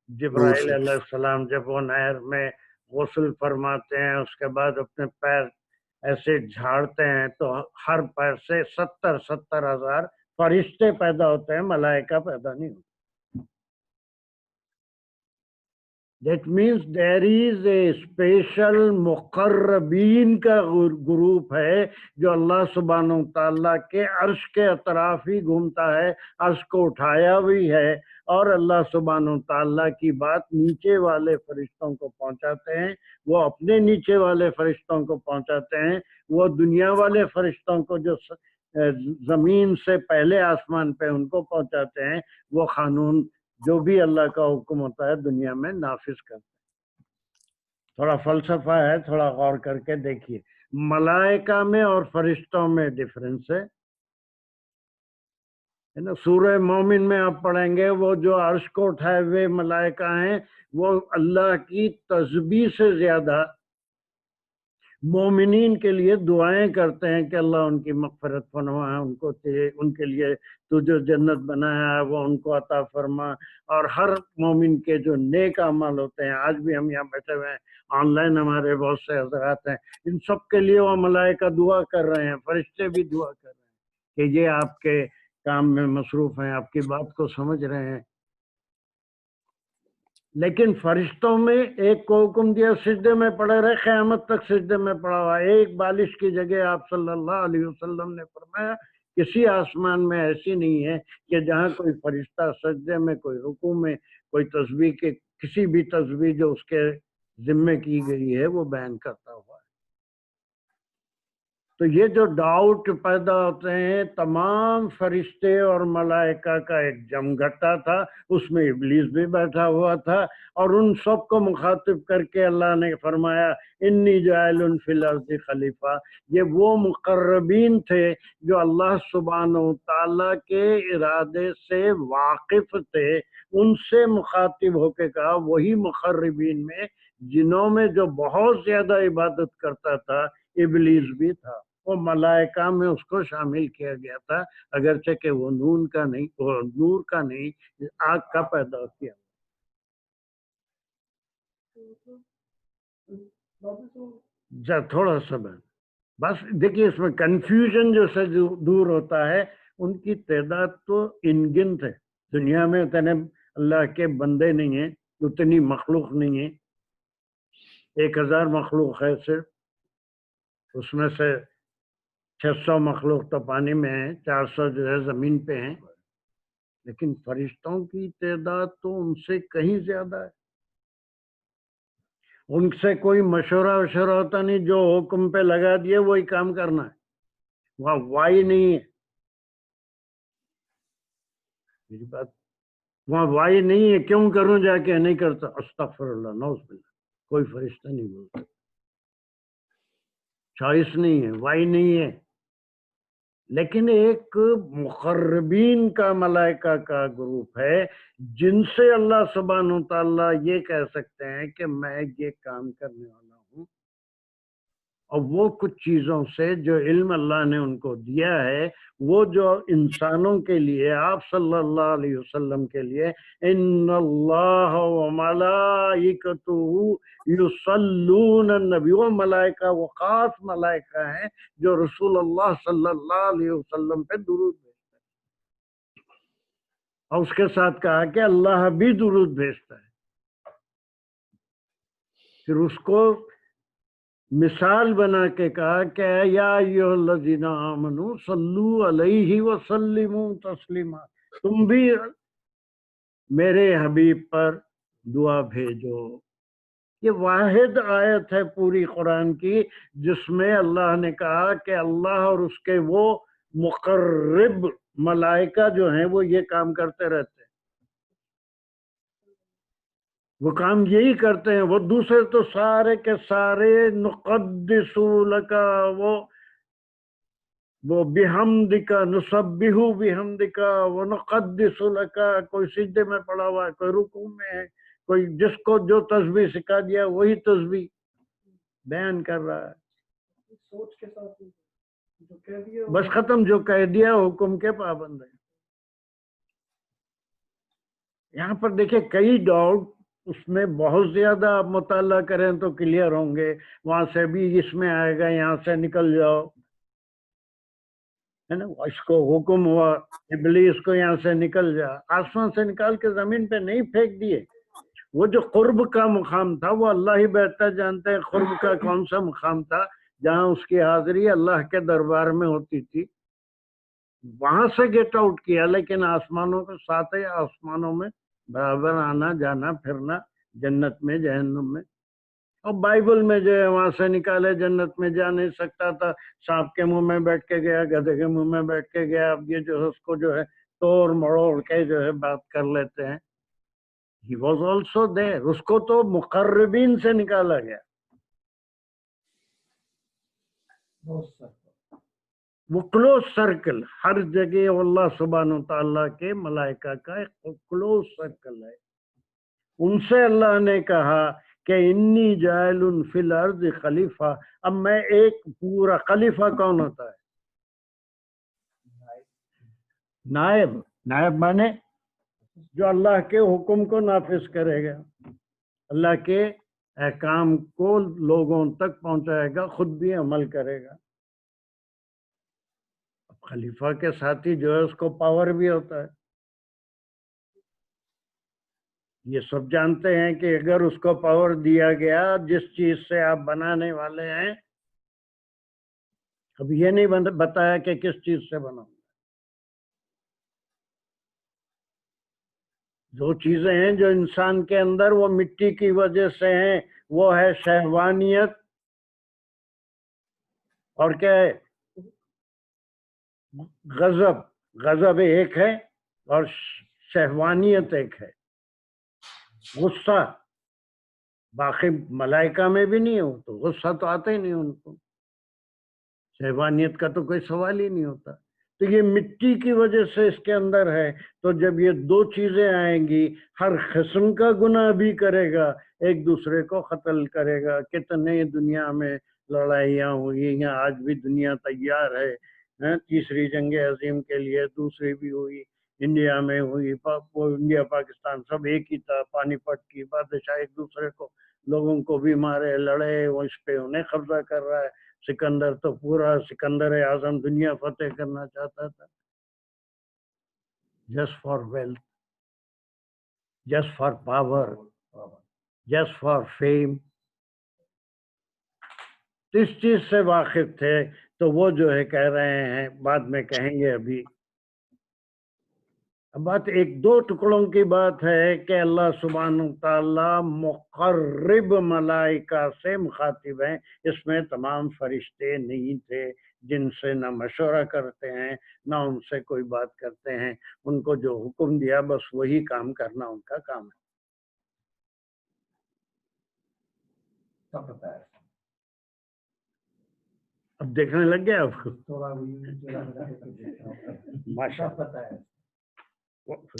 جبرائیل علیہ السلام جب وہ نہر میں غسل فرماتے ہیں اس کے بعد اپنے پیر ایسے جھاڑتے ہیں تو ہر پیر سے 70,000 فرشتے پیدا ہوتے ہیں، ملائکہ پیدا نہیں ہوتے. That means there is a special مقربین کا گروپ ہے جو اللہ سبحانہ و تعالیٰ کے عرش کے اطراف ہی گھومتا ہے، عرش کو اٹھایا بھی ہے اور اللہ سبحانہ و تعالیٰ کی بات نیچے والے فرشتوں کو پہنچاتے ہیں. وہ اپنے نیچے والے فرشتوں کو پہنچاتے ہیں، وہ دنیا والے فرشتوں کو جو زمین سے پہلے آسمان پہ ان کو پہنچاتے ہیں. وہ قانون جو بھی اللہ کا حکم ہوتا ہے دنیا میں نافذ کرتے ہیں. تھوڑا فلسفہ ہے، تھوڑا غور کر کے دیکھیے. ملائکہ میں اور فرشتوں میں ڈفرینس ہے نا. سورہ مومن میں آپ پڑھیں گے وہ جو عرش کو اٹھائے ہوئے ملائکہ ہیں وہ اللہ کی تسبیح سے زیادہ مومنین کے لیے دعائیں کرتے ہیں کہ اللہ ان کی مغفرت فرما، ان کے لیے تو جو جنت بنایا ہے وہ ان کو عطا فرما. اور ہر مومن کے جو نیک اعمال ہوتے ہیں، آج بھی ہم یہاں بیٹھے ہوئے ہیں، آن لائن ہمارے بہت سے حضرات ہیں، ان سب کے لیے وہ ملائکہ دعا کر رہے ہیں، فرشتے بھی دعا کر رہے ہیں کہ یہ آپ کے کام میں مصروف ہیں، آپ کی بات کو سمجھ رہے ہیں. لیکن فرشتوں میں ایک کو حکم دیا سجدے میں پڑے رہے، قیامت تک سجدے میں پڑا ہوا. ایک بالش کی جگہ آپ صلی اللہ علیہ وسلم نے فرمایا کسی آسمان میں ایسی نہیں ہے کہ جہاں کوئی فرشتہ سجدے میں، کوئی رکوع میں، کوئی تسبیح کے کسی بھی تسبیح جو اس کے ذمے کی گئی ہے وہ بیان کرتا ہوا ہے. تو یہ جو ڈاؤٹ پیدا ہوتے ہیں، تمام فرشتے اور ملائکہ کا ایک جمگھٹا تھا، اس میں ابلیس بھی بیٹھا ہوا تھا، اور ان سب کو مخاطب کر کے اللہ نے فرمایا انی جاعل فی الارض خلیفہ. یہ وہ مقربین تھے جو اللہ سبحانہ و تعالیٰ کے ارادے سے واقف تھے، ان سے مخاطب ہو کے کہا. وہی مقربین میں جنہوں میں جو بہت زیادہ عبادت کرتا تھا ابلیس بھی تھا، وہ ملائکہ میں اس کو شامل کیا گیا تھا، اگرچہ کہ وہ نور کا نہیں آگ کا پیدا کیا. تھوڑا سا بس دیکھیے اس میں کنفیوژن جو سے دور ہوتا ہے. ان کی تعداد تو ان گنت ہے، دنیا میں اتنے اللہ کے بندے نہیں ہیں، اتنی مخلوق نہیں ہے. 1000 مخلوق ہے صرف، اس میں سے 600 مخلوق تو پانی میں ہیں، 400 جو ہے زمین پہ ہیں، لیکن فرشتوں کی تعداد تو ان سے کہیں زیادہ ہے. ان سے کوئی مشورہ ہوتا نہیں، جو حکم پہ لگا دیے وہی کام کرنا ہے. وہاں وائی نہیں ہے، میری بات، وہاں وائی نہیں ہے. کیوں کروں جا کے نہیں کرتا، استغفر اللہ، نعوذ باللہ. کوئی فرشتہ نہیں بولتا، چوائس نہیں ہے، وائی نہیں ہے. لیکن ایک مقربین کا ملائکہ کا گروپ ہے جن سے اللہ سبحانہ وتعالیٰ یہ کہہ سکتے ہیں کہ میں یہ کام کرنے والا ہوں. اور وہ کچھ چیزوں سے جو علم اللہ نے ان کو دیا ہے، وہ جو انسانوں کے لیے، آپ صلی اللہ علیہ وسلم کے لیے، ان اللہ و ملائکتہ یصلون النبی، وہ ملائکہ، وہ خاص ملائکہ ہیں جو رسول اللہ صلی اللہ علیہ وسلم پہ درود بھیجتے ہیں. اور اس کے ساتھ کہا کہ اللہ بھی درود بھیجتا ہے. پھر اس کو مثال بنا کے کہا کہ یا ایھا الذین آمنوا صلوا علیہ وسلموا تسلیما، تم بھی میرے حبیب پر دعا بھیجو. یہ واحد آیت ہے پوری قرآن کی جس میں اللہ نے کہا کہ اللہ اور اس کے وہ مقرب ملائکہ جو ہیں وہ یہ کام کرتے رہتے ہیں. وہ کام یہی کرتے ہیں. وہ دوسرے تو سارے کے سارے نقدس لک، وہ بحمدک، نسبح بحمدک ونقدس لک، کوئی سجدے میں پڑا ہوا ہے، کوئی رکوع میں ہے، کوئی جس کو جو تسبیح سکھا دیا وہی تسبیح بیان کر رہا ہے. سوچ کے ساتھ جو کہہ دیا بس ختم، جو کہہ دیا حکم کے پابند ہے. یہاں پر دیکھیں کئی ڈاؤٹ اس میں بہت زیادہ آپ مطالعہ کریں تو کلیئر ہوں گے. وہاں سے بھی اس میں آئے گا، یہاں سے نکل جاؤ، ہے نا. اس کو حکم ہوا ابلیس کو یہاں سے نکل جا، آسمان سے نکال کے زمین پہ نہیں پھینک دیے. وہ جو قرب کا مقام تھا وہ اللہ ہی بہتر جانتے ہیں قرب کا کون سا مقام تھا جہاں اس کی حاضری اللہ کے دربار میں ہوتی تھی. وہاں سے گیٹ آؤٹ کیا، لیکن آسمانوں کے ساتھ ہی آسمانوں میں برابر آنا جانا پھرنا، جنت میں جہنم میں. اور بائبل میں جو ہے وہاں سے نکالے، جنت میں جا نہیں سکتا تھا، سانپ کے منہ میں بیٹھ کے گیا، گدھے کے منہ میں بیٹھ کے گیا. اب یہ جو ہے اس کو جو ہے توڑ مڑوڑ کے جو ہے بات کر لیتے ہیں. He was also there. اس کو تو مقربین سے نکالا گیا. وہ کلوز سرکل ہر جگہ اللہ سبحانہ تعالیٰ کے ملائکہ کا ایک کلوز سرکل ہے. ان سے اللہ نے کہا کہ انی جاعل فی الارض خلیفہ. اب میں ایک پورا خلیفہ کون ہوتا ہے؟ نائب. نائب مانے جو اللہ کے حکم کو نافذ کرے گا، اللہ کے احکام کو لوگوں تک پہنچائے گا، خود بھی عمل کرے گا. خلیفہ کے ساتھی جو ہے اس کو پاور بھی ہوتا ہے. یہ سب جانتے ہیں کہ اگر اس کو پاور دیا گیا جس چیز سے آپ بنانے والے ہیں، اب یہ نہیں بتایا کہ کس چیز سے بناؤں. جو چیزیں ہیں جو انسان کے اندر وہ مٹی کی وجہ سے ہیں، وہ ہے شہوانیت، اور کیا ہے؟ غضب. غضب ایک ہے اور شہوانیت ایک ہے. غصہ باقی ملائکہ میں بھی نہیں ہو تو غصہ تو آتا ہی نہیں ان کو. شہوانیت کا تو کوئی سوال ہی نہیں ہوتا. تو یہ مٹی کی وجہ سے اس کے اندر ہے. تو جب یہ دو چیزیں آئیں گی، ہر قسم کا گناہ بھی کرے گا، ایک دوسرے کو قتل کرے گا. کتنے دنیا میں لڑائیاں ہوئی ہیں، آج بھی دنیا تیار ہے تیسری جنگ عظیم کے لیے. دوسری بھی ہوئی، انڈیا میں ہوئی، وہ انڈیا پاکستان سب ایک ہی تھا. پانی پت کی بادشاہ ایک دوسرے کو، لوگوں کو بھی مارے لڑے، وہ اس پہ انہیں قبضہ کر رہا ہے. سکندر تو پورا سکندر اعظم دنیا فتح کرنا چاہتا تھا. Just for wealth, just for power, just for fame. تو اس چیز سے واقف تھے، تو وہ جو ہے کہہ رہے ہیں، بعد میں کہیں گے ابھی بات ایک دو ٹکڑوں کی بات ہے کہ اللہ سبحانہ تعالیٰ مقرب ملائکہ سے مخاطب ہیں، اس میں تمام فرشتے نہیں تھے جن سے نہ مشورہ کرتے ہیں نہ ان سے کوئی بات کرتے ہیں، ان کو جو حکم دیا بس وہی کام کرنا ان کا کام ہے۔ سب پتہ ہے، اب دیکھنے لگ گیا آپ کو؟ تھوڑا ماشاء سب پتہ ہے۔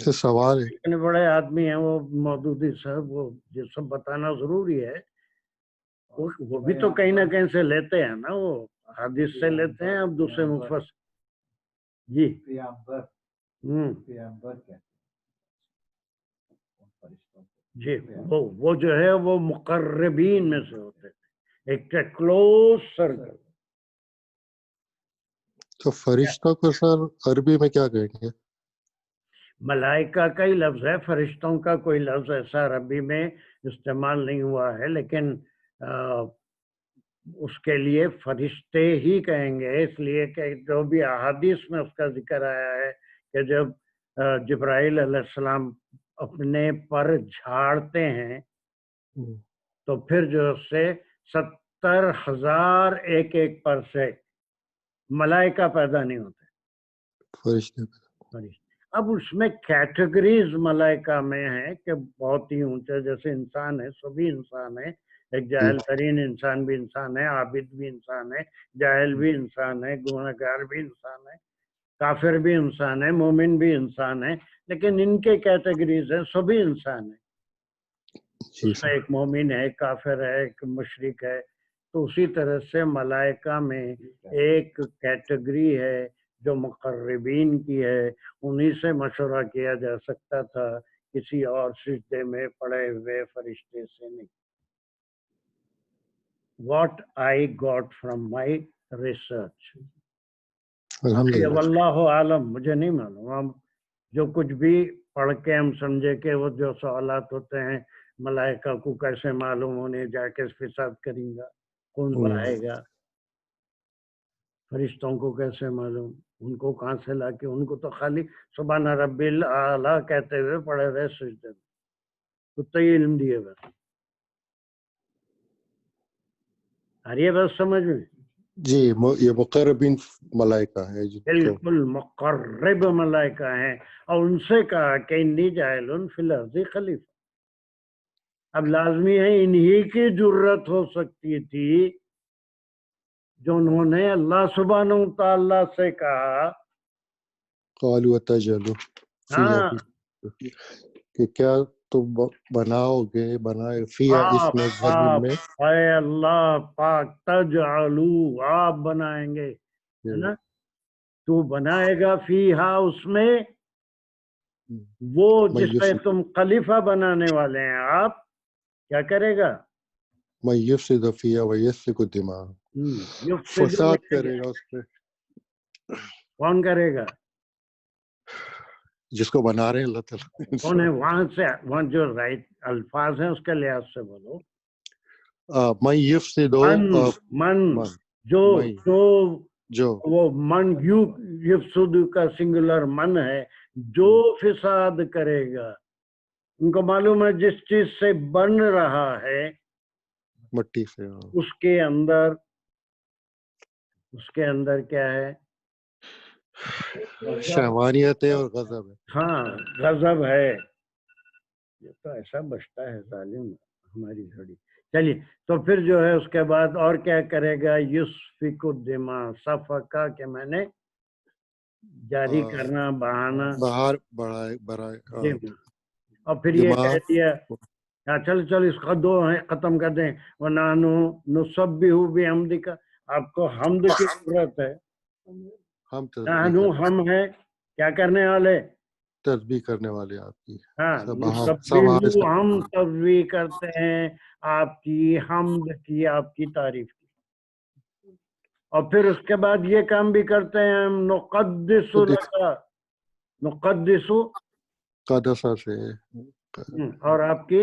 تو سوال ہے اتنے بڑے آدمی ہیں وہ مودودی صاحب، وہ یہ سب بتانا ضروری ہے، وہ بھی تو کہیں نہ کہیں سے لیتے ہیں نا، وہ حدیث سے لیتے ہیں، اب دوسرے مفسر جی پیغمبر پیغمبر کہتے ہیں ان فرشتوں کو۔ جی وہ جو ہے وہ مقربین میں سے ہوتے تھے، ایک کلوز سرکل۔ تو فرشتوں کو سر عربی میں کیا کہیں گے؟ ملائکہ کا ہی لفظ ہے، فرشتوں کا کوئی لفظ ایسا عربی میں استعمال نہیں ہوا ہے، لیکن اس کے لیے فرشتے ہی کہیں گے، اس لیے کہ جو بھی احادیث میں اس کا ذکر آیا ہے کہ جب جبرائیل علیہ السلام اپنے پر جھاڑتے ہیں تو پھر جو اس سے 70,000 ایک ایک پر سے ملائکہ پیدا نہیں ہوتے، فرشتے۔ اب اس میں کیٹیگریز ملائکہ میں ہیں کہ بہت ہی اونچے، جیسے انسان ہے، سبھی انسان ہے، ایک جاہل ترین انسان بھی انسان ہے، عابد بھی انسان ہے، جاہل بھی انسان ہے، گنہگار بھی انسان ہے، کافر بھی انسان ہے، مومن بھی انسان ہے، لیکن ان کے کیٹیگریز ہیں، سبھی انسان ہیں، اس میں ایک مومن ہے، ایک کافر ہے، ایک مشرک ہے، تو اسی طرح سے ملائکہ میں ایک کیٹیگری ہے جو مقربین کی ہے، انہی سے مشورہ کیا جا سکتا تھا، کسی اور سجدے میں پڑے ہوئے فرشتے سے نہیں۔ What I got from my research، واللہ عالم، مجھے نہیں معلوم، ہم جو کچھ بھی پڑھ کے ہم سمجھے کہ وہ جو سوالات ہوتے ہیں ملائکہ کو کیسے معلوم ہونے، جا کے فساد کریں گا، کون بڑھائے گا، فرشتوں کو کیسے معلوم، ان کو کہاں سے لا کے، ان کو تو خالی سبحان ربی الاعلیٰ کہتے ہوئے پڑے رہے سجدے میں، کتے ہی علم دیے بس۔ آ رہی ہے بس سمجھ میں؟ جی یہ مقربین ملائکہ ہے بالکل مقرب ملائکہ ہیں، اور ان سے کہا کہ انی جاعل فی الارض خلیفہ۔ اب لازمی ہے انہی کی جرت ہو سکتی تھی جو انہوں نے اللہ سبحانہ تعالیٰ سے کہا، قالوا تجعلوا فیہا کہ کیا تم بناؤ گے، بنائے فیہا اس میں زمین میں، اے اللہ پاک، تجعلو آپ بنائیں گے، ہے نا، تو بنائے گا فیہا اس میں، وہ جس سے تم خلیفہ بنانے والے ہیں، آپ کیا کرے گا؟ من یفسد فیہا ویسفک الدماء، فساد کرے گا اس پہ۔ کون کرے گا؟ جس کو بنا رہے ہیں اللہ تعالیٰ۔ کون ہے وہاں سے، وہاں جو رائٹ الفاظ ہیں اس کے لحاظ سے بولو۔ من یفسد، من جو وہ من یفسد کا سنگولر من ہے، جو فساد کرے گا، ان کو معلوم ہے جس چیز سے بن رہا ہے مٹی سے، اس کے اندر کیا ہے؟ شہوانیت ہے اور غضب ہے۔ ہاں غضب ہے، یہ تو ایسا بچتا ہے ظالم ہماری گھڑی۔ چلیے تو پھر جو ہے اس کے بعد اور کیا کرے گا؟ یسفک الدماء، سفکا کہ میں نے جاری کرنا، بہانا، باہر بڑھائے، اور پھر یہ کہہ دیا چل اس کا دو ہیں ختم کر دیں، وَنَحْنُ نُسَبِّحُ بِحَمْدِكَ، آپ کو حمد کی ضرورت ہے، ہم ہیں کیا کرنے والے؟ تسبیح کرنے والے آپ کی، ہاں نسبح، ہم تسبیح کرتے ہیں آپ کی، حمد کی، آپ کی تعریف کی، اور پھر اس کے بعد یہ کام بھی کرتے ہیں ہم، نقدس لک، نقدس قدسہ سے، اور آپ کی